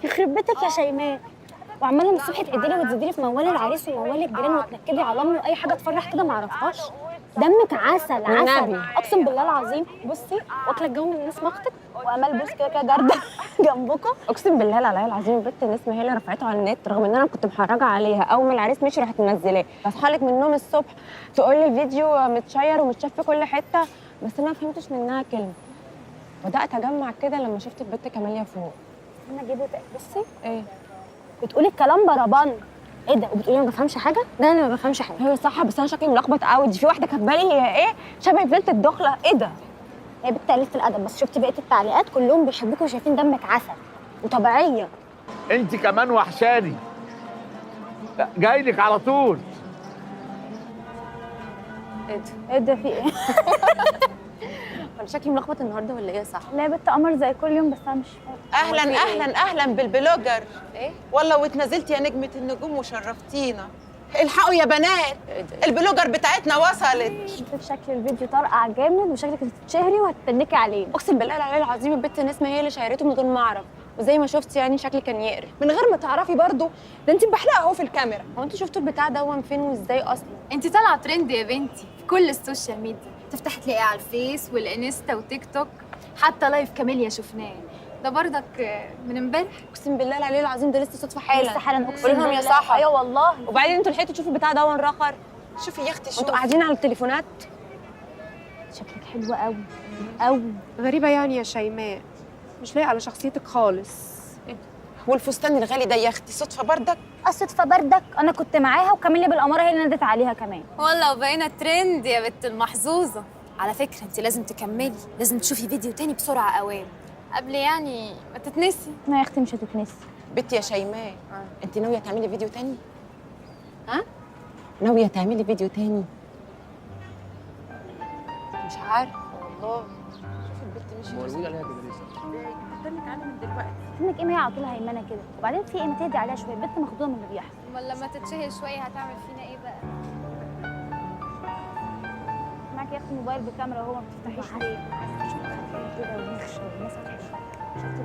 يخرب بيتك يا شيماء، وعماله من الصبح تقدري وتزيدي في موال العريس وموال الجيران وتنكدي على امي واي حاجه تفرح كده ما اعرفهاش. دمك عسل عسل والنبي. اقسم بالله العظيم. بصي واكله الجو من الناس مختك وامال بص كده كده جارده جنبكم. اقسم بالله العلي العظيم البت نسمه هي اللي رفعته على النت، رغم ان انا كنت محرجه عليها. اول ما العريس مشي راحت منزلاه، بصحى لك من النوم الصبح تقول لي الفيديو متشير ومتشاف في كل حته، بس انا ما فهمتش منها كلمه. بدات اجمع كده لما شفت البت كماليه فوق. انا جيبه بصي ايه؟ بتقولي الكلام بربان. ايه ده؟ وبتقولي ما بفهمش حاجه؟ ده انا ما بفهمش حاجه. هي صح، بس انا شكلي ملخبط قوي. دي في واحده كاتبه لي هي ايه شبه ليله الدخله. ايه ده؟ هي بنت قليله الادب، بس شفتي بقيه التعليقات كلهم بيحبوكي وشايفين دمك عسل وطبيعيه. انت كمان وحشاني، جاي لك على طول. ايه ده؟ ايه ده في ايه؟ انا شكلي ملخبط النهارده ولا ايه؟ صح. لا يا بنت قمر زي كل يوم، بس انا مش فاهمه. اهلا اهلا اهلا بالبلوجر. ايه؟ والله واتنزلتي يا نجمه النجوم وشرفتينا. الحقوا يا بنات، البلوجر بتاعتنا وصلت. شوفي شكل الفيديو طرقع جامد وشكلك هتتشهري وهتتنكي عليه. اقسم بالله العلي العظيم البت نسمه هي اللي شيرته من غير ما اعرف، وزي ما شفتي يعني شكلي كان يقرف. من غير ما تعرفي برضه، ده انت محلقه اهو في الكاميرا. هو انتوا شفتوا البتاع ده فين وازاي اصلا؟ انت طالعه ترند يا بنتي في كل السوشيال ميديا، تفتحي تلاقي على الفيس والانستا وتيك توك، حتى لايف كاميليا شفناه ده برضك من امبارح. اقسم بالله العلي العظيم ده لسه صدفه حالا. لسه حالا اقسم قولي لهم يا بالله. صاحب. ايوه والله. وبعدين انتوا لحقتوا تشوفوا البتاع ده رخر؟ شوفي يا اختي، انتوا شوفي. قاعدين على التليفونات. شكلك حلو قوي قوي. غريبه يعني يا شيماء، مش لايقه على شخصيتك خالص. والفستان الغالي ده يا اختي صدفه بردك. الصدفه بردك، انا كنت معاها وكاميليا بالاماره هي اللي نادت عليها كمان. والله وبقينا ترند يا بنت المحظوظه. على فكره انت لازم تكملي، لازم تشوفي فيديو تاني بسرعه اوام قبل يعني ما تتنسي. ما يا اختي مش هتتنسي. بنتي يا شيماء، انت ناويه تعملي فيديو تاني؟ ها؟ ناويه تعملي فيديو تاني؟ مش عارفه والله. شوفي البنت مشيت عليها كده ليه؟ قدامك عنها من دلوقتي. انك ايه، ما هي على طول هيمنه كده، وبعدين في ايه، ما تهدي عليها شويه، البنت مخضوضه من اللي بيحصل. امال لما تتشهر شويه هتعمل فينا ايه بقى؟ معاكي يا اختي موبايل بكاميرا وهو ما بتفتحيش ليه؟ عايزه تشوف كده ونخشه والناس هتحبك. شفتي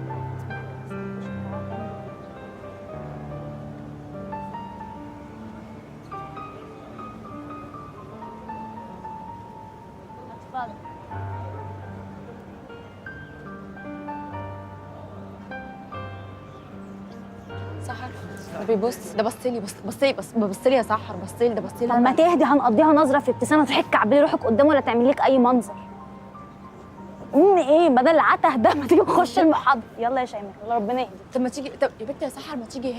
اتفضل. سحر بيبص، ده بص لي يا سحر، بص لي ده بص لي. طب ما تهدي، هنقضيها نظره في ابتسامه تروحي تكعبلي روحك قدام ولا تعملي لك اي منظر. ايه بدل العته ده ما تيجي نخش المحاضره. يلا يا شيماء، يلا ربنا يهدي. طب ما تيجي، طب يا بنت يا سحر ما تيجي